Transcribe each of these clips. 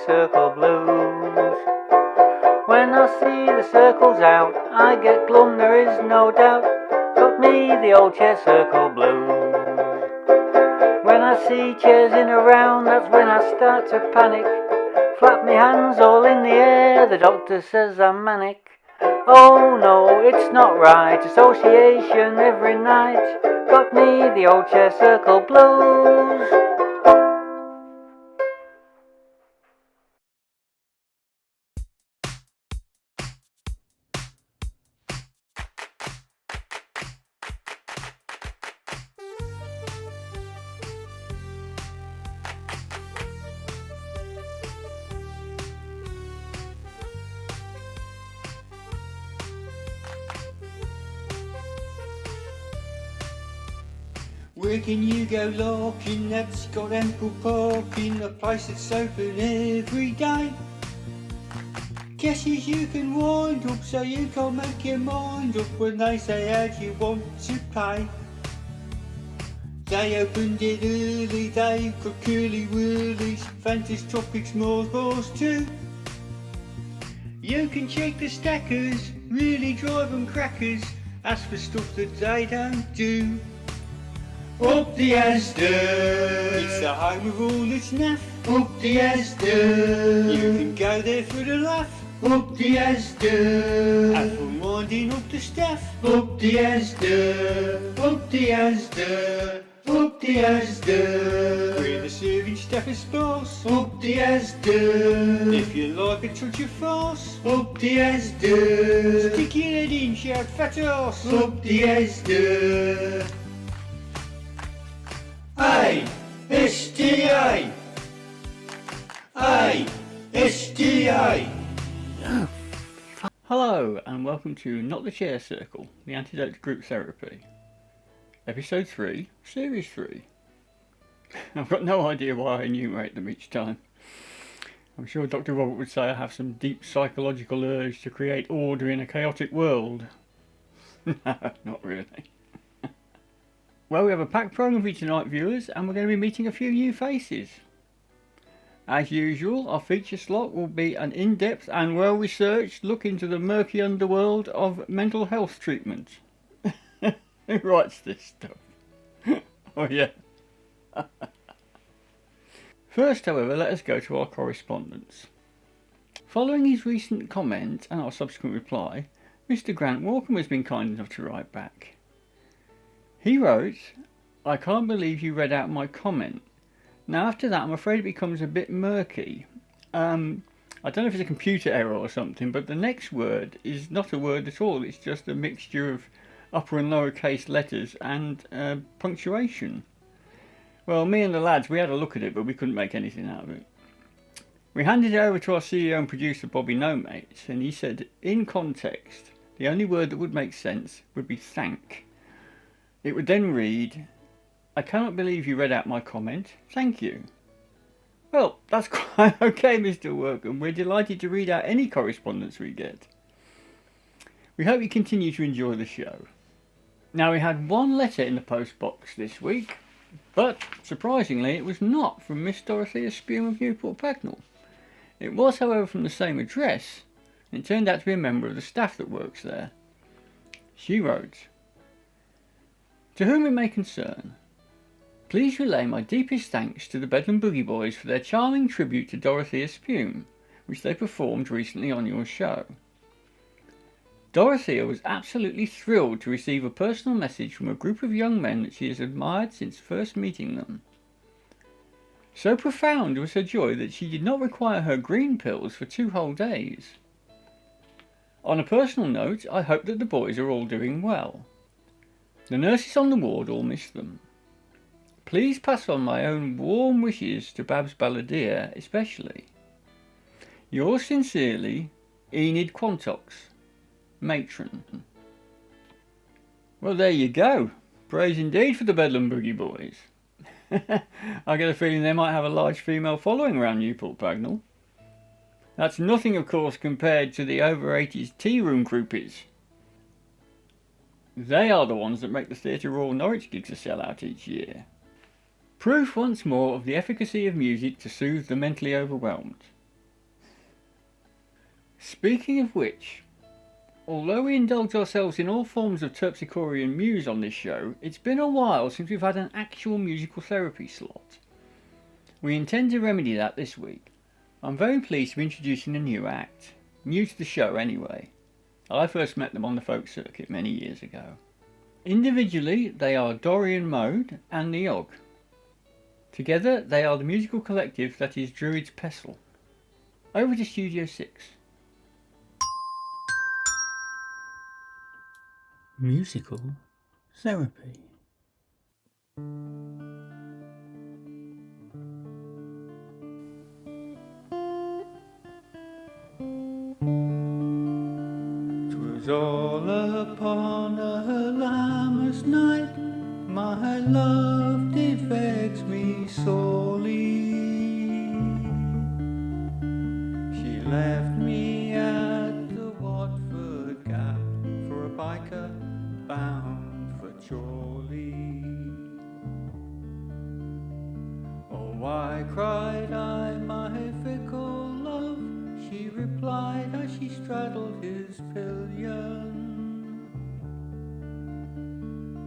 circle blues. When I see the circles out, I get glum, there is no doubt. Got me the old chair circle blues. When I see chairs in a round, that's when I start to panic. Flap me hands all in the air, the doctor says I'm manic. Oh no, it's not right, association every night. Got me the old chair circle blues. Where can you go larking that's got ample parking, a place that's open every day? Guesses you can wind up so you can't make your mind up when they say how do you want to pay. They opened it early, they've got curly whirlies, Fantas, Tropics, Mars bars too. You can check the stackers, really drive them crackers, ask for stuff that they don't do. Up the Asda, it's the home of all that's naff. Up the Asda, you can go there for the laugh. Up the Asda, have fun winding up the staff. Up the Asda, up the Asda, up the Asda, where the serving staff is sparse. Up the Asda, if you like a touch of farce. Up the Asda, stick your head in, shout fat arse. Up the Asda. A-S-D-A, A-S-D-A. Hello and welcome to Not the Chair Circle, the antidote to group therapy. Episode 3, Series 3. I've got no idea why I enumerate them each time. I'm sure Dr. Robert would say I have some deep psychological urge to create order in a chaotic world. No, not really. Well, we have a packed programme for you tonight, viewers, and we're going to be meeting a few new faces. As usual, our feature slot will be an in-depth and well-researched look into the murky underworld of mental health treatment. Who writes this stuff? Oh yeah. First, however, let us go to our correspondence. Following his recent comment and our subsequent reply, Mr. Grant Walkham has been kind enough to write back. He wrote, "I can't believe you read out my comment." Now after that I'm afraid it becomes a bit murky. I don't know if it's a computer error or something, but the next word is not a word at all. It's just a mixture of upper and lower case letters and punctuation. Well, me and the lads, we had a look at it, but we couldn't make anything out of it. We handed it over to our CEO and producer Bobby Nomate, and he said, in context, the only word that would make sense would be thank. It would then read, "I cannot believe you read out my comment. Thank you." Well, that's quite okay, Mr. Workham. We're delighted to read out any correspondence we get. We hope you continue to enjoy the show. Now, we had one letter in the post box this week, but surprisingly it was not from Miss Dorothea Spume of Newport Pagnell. It was, however, from the same address, and it turned out to be a member of the staff that works there. She wrote, "To whom it may concern, please relay my deepest thanks to the Bedlam Boogie Boys for their charming tribute to Dorothea Spume, which they performed recently on your show. Dorothea was absolutely thrilled to receive a personal message from a group of young men that she has admired since first meeting them. So profound was her joy that she did not require her green pills for 2 whole days. On a personal note, I hope that the boys are all doing well. The nurses on the ward all miss them. Please pass on my own warm wishes to Babs Balladeer especially. Yours sincerely, Enid Quantox, Matron." Well, there you go. Praise indeed for the Bedlam Boogie Boys. I get a feeling they might have a large female following around Newport Pagnell. That's nothing, of course, compared to the over-80s tea room groupies. They are the ones that make the Theatre Royal Norwich gigs a sell-out each year. Proof once more of the efficacy of music to soothe the mentally overwhelmed. Speaking of which, although we indulge ourselves in all forms of terpsichorean muse on this show, it's been a while since we've had an actual musical therapy slot. We intend to remedy that this week. I'm very pleased to be introducing a new act. New to the show anyway. I first met them on the folk circuit many years ago. Individually, they are Dorian Mode and the Og. Together, they are the musical collective that is Druid's Pestle. Over to Studio 6. Musical therapy. All upon a Lammas night, my love did vex me sorely. She left me at the Watford Gap for a biker bound for Chorley. Oh, why cried I, my fickle love? She replied as she straddled his pillion.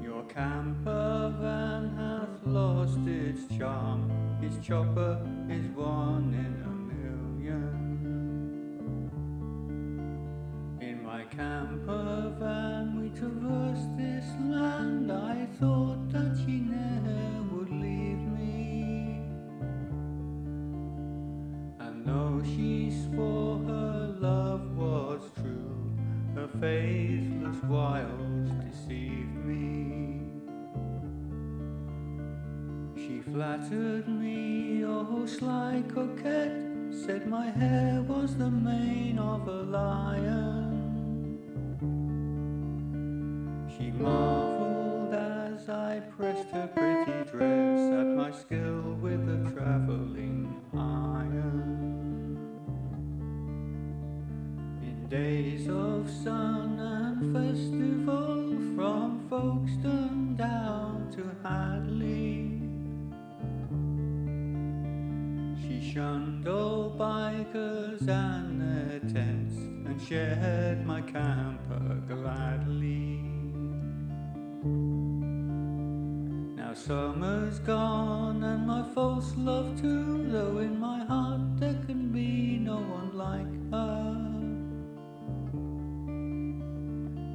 Your camper van hath lost its charm, his chopper is one in a million. In my camper van we traversed this land, I thought that she ne'er would leave me. And though she swore her love was true, her faithless wiles deceived me. She flattered me, oh sly coquette, said my hair was the mane of a lion. She marvelled as I pressed her pretty dress at my skill with a travelling iron. In days of sun and festival, from Folkestone down to Hadley, she shunned all bikers and their tents and shared my camper gladly. Now summer's gone and my false love too, though in my heart there can be no one like her.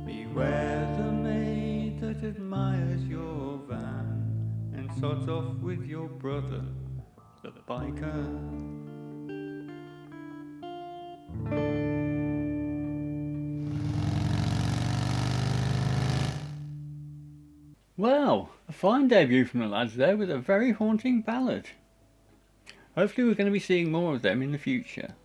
Beware the maid that admires your van and sods off with your brother, the biker. Well, a fine debut from the lads there with a very haunting ballad. Hopefully we're going to be seeing more of them in the future.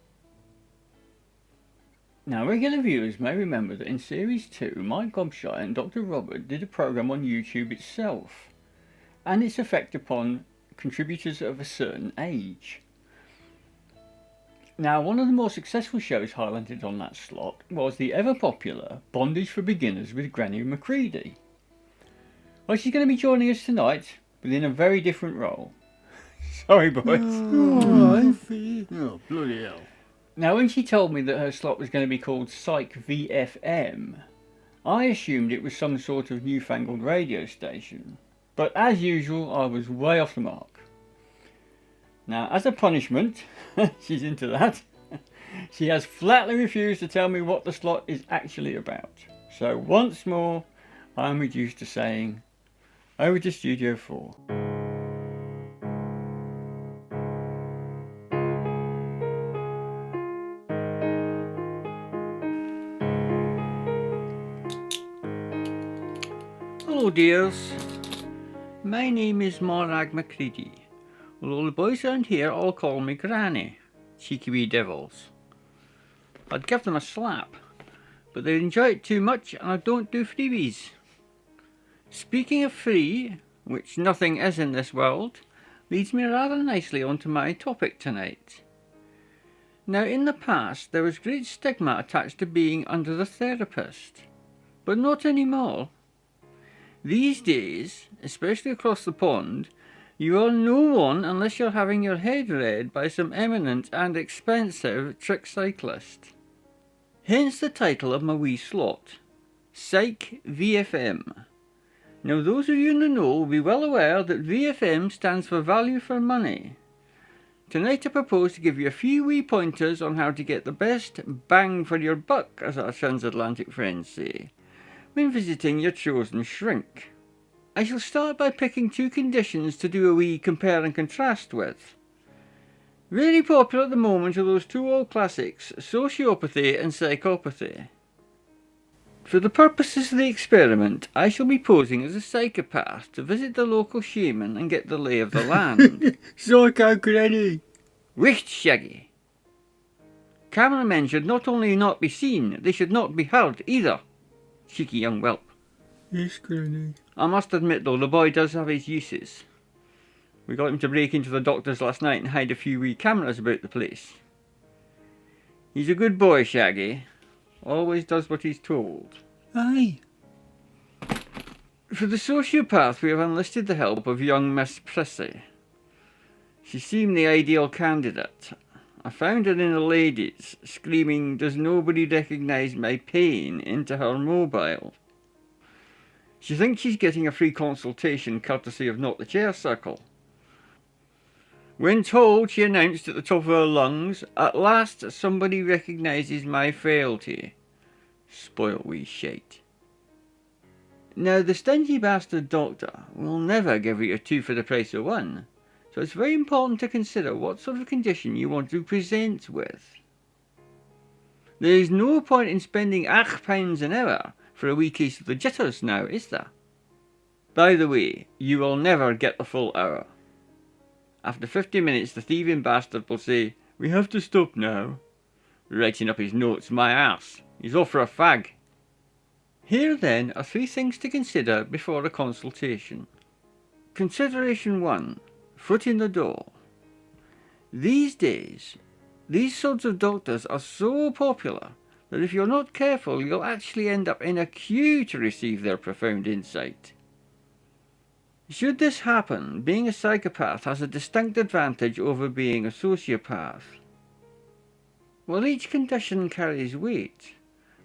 Now, regular viewers may remember that in Series 2, Mike Gobshire and Dr. Robert did a programme on YouTube itself, and its effect upon contributors of a certain age. Now, one of the more successful shows highlighted on that slot was the ever-popular Bondage for Beginners with Granny McCready. Well, she's going to be joining us tonight, but in a very different role. Sorry, boys. Oh, bloody hell. Now, when she told me that her slot was going to be called Psych VFM, I assumed it was some sort of newfangled radio station. But as usual, I was way off the mark. Now, as a punishment, she's into that, she has flatly refused to tell me what the slot is actually about. So once more, I'm reduced to saying, over to Studio 4. Hello dears, my name is Morag McCready. Although the boys around here all call me Granny, cheeky wee devils. I'd give them a slap, but they enjoy it too much and I don't do freebies. Speaking of free, which nothing is in this world, leads me rather nicely onto my topic tonight. Now, in the past there was great stigma attached to being under the therapist, but not anymore. These days, especially across the pond, you are no one unless you're having your head read by some eminent and expensive trick cyclist. Hence the title of my wee slot, Psych VFM. Now those of you in the know will be well aware that VFM stands for value for money. Tonight I propose to give you a few wee pointers on how to get the best bang for your buck, as our transatlantic friends say, when visiting your chosen shrink. I shall start by picking two conditions to do a wee compare and contrast with. Very popular at the moment are those two old classics, Sociopathy and Psychopathy. For the purposes of the experiment, I shall be posing as a psychopath to visit the local shaman and get the lay of the land. Psycho Granny. Wicht, Shaggy. Cameramen should not only not be seen, they should not be heard either. Cheeky young whelp. Yes, Granny. I must admit though, the boy does have his uses. We got him to break into the doctor's last night and hide a few wee cameras about the place. He's a good boy, Shaggy. Always does what he's told. Aye. For the sociopath, we have enlisted the help of young Miss Prissy. She seemed the ideal candidate. I found her in the ladies, screaming, "Does nobody recognise my pain?" into her mobile. She thinks she's getting a free consultation courtesy of Not the Chair Circle. When told, she announced at the top of her lungs, "At last somebody recognises my frailty." Spoiled wee shite. Now the stingy bastard doctor will never give you two for the price of one, so it's very important to consider what sort of condition you want to present with. There is no point in spending £8 an hour for a wee case of the jitters now, is there? By the way, you will never get the full hour. After 50 minutes, the thieving bastard will say, "We have to stop now." Writing up his notes, my arse. He's off for a fag. Here then are three things to consider before a consultation. Consideration 1. Foot in the door. These days, these sorts of doctors are so popular that if you're not careful, you'll actually end up in a queue to receive their profound insight. Should this happen, being a psychopath has a distinct advantage over being a sociopath. While each condition carries weight,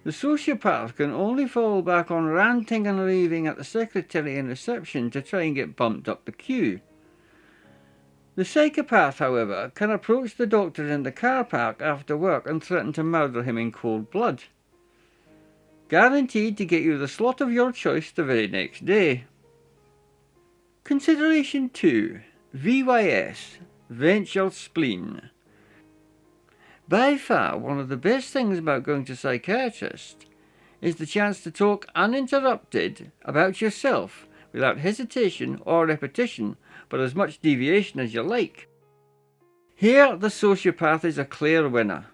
the sociopath can only fall back on ranting and raving at the secretary in reception to try and get bumped up the queue. The psychopath, however, can approach the doctor in the car park after work and threaten to murder him in cold blood. Guaranteed to get you the slot of your choice the very next day. Consideration 2. VYS, Ventral Spleen. By far, one of the best things about going to a psychiatrist is the chance to talk uninterrupted about yourself without hesitation or repetition, but as much deviation as you like. Here, the sociopath is a clear winner.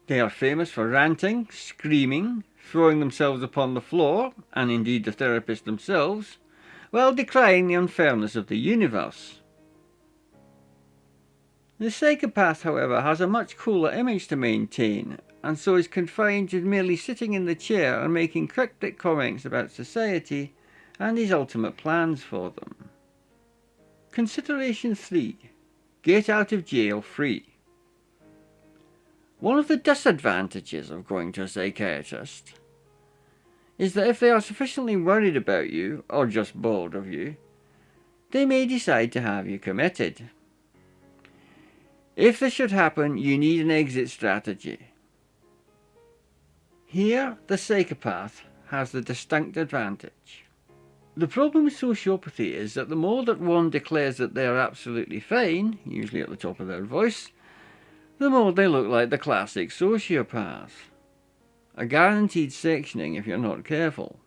They are famous for ranting, screaming, throwing themselves upon the floor, and indeed the therapists themselves, while decrying the unfairness of the universe. The psychopath, however, has a much cooler image to maintain, and so is confined to merely sitting in the chair and making cryptic comments about society and his ultimate plans for them. Consideration 3. Get out of jail free. One of the disadvantages of going to a psychiatrist is that if they are sufficiently worried about you, or just bored of you, they may decide to have you committed. If this should happen, you need an exit strategy. Here, the psychopath has the distinct advantage. The problem with sociopathy is that the more that one declares that they are absolutely fine, usually at the top of their voice, the more they look like the classic sociopath. A guaranteed sectioning if you're not careful.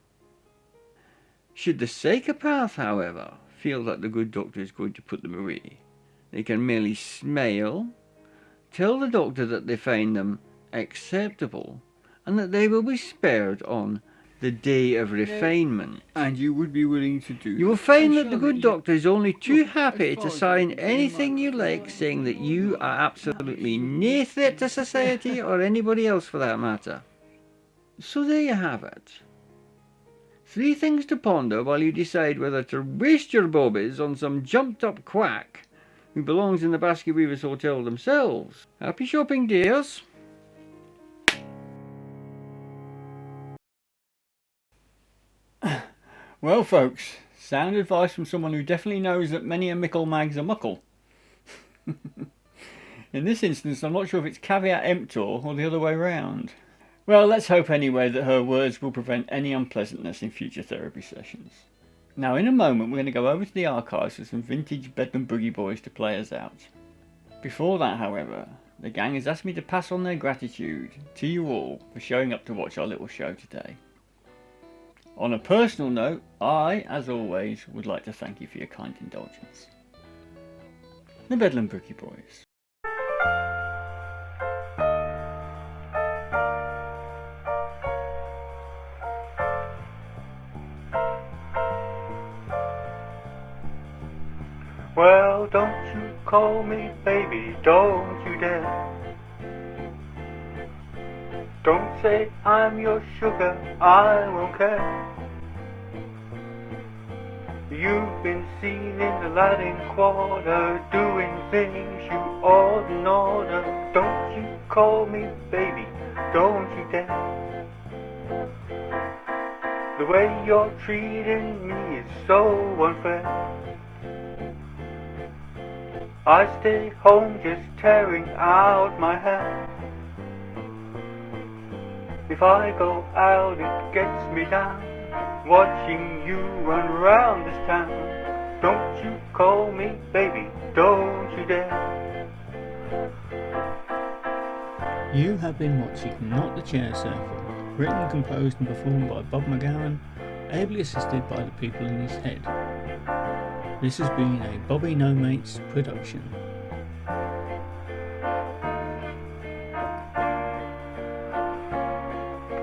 Should the psychopath, however, feel that the good doctor is going to put them away, they can merely smile, tell the doctor that they find them acceptable, and that they will be spared on the day of refinement. And you would be willing to do. You will find that the good doctor is only too happy to sign anything you like, saying that you are absolutely no threat to society or anybody else for that matter. So there you have it. 3 things to ponder while you decide whether to waste your bobbies on some jumped up quack who belongs in the Basket Weavers Hotel themselves. Happy shopping, dears! Well, folks, sound advice from someone who definitely knows that many a mickle mag's a muckle. In this instance, I'm not sure if it's caveat emptor or the other way round. Well, let's hope anyway that her words will prevent any unpleasantness in future therapy sessions. Now, in a moment, we're going to go over to the archives for some vintage Bedlam Boogie Boys to play us out. Before that, however, the gang has asked me to pass on their gratitude to you all for showing up to watch our little show today. On a personal note, I, as always, would like to thank you for your kind indulgence. The Bedlam Boogie Boys. Well, don't you call me baby, don't you dare. Don't say I'm your sugar, I won't care. You've been seen in the Latin Quarter, doing things you oughtn't in order. Don't you call me baby, don't you dare. The way you're treating me is so unfair. I stay home just tearing out my hair. If I go out it gets me down, watching you run round this town. Don't you call me baby, don't you dare. You have been watching Not the Chair Circle, written, composed and performed by Bob McGowan, ably assisted by the people in his head. This has been a Bobby No Mates production.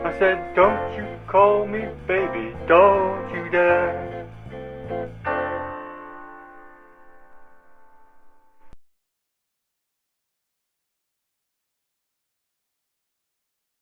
I said, don't you call me baby, don't you dare.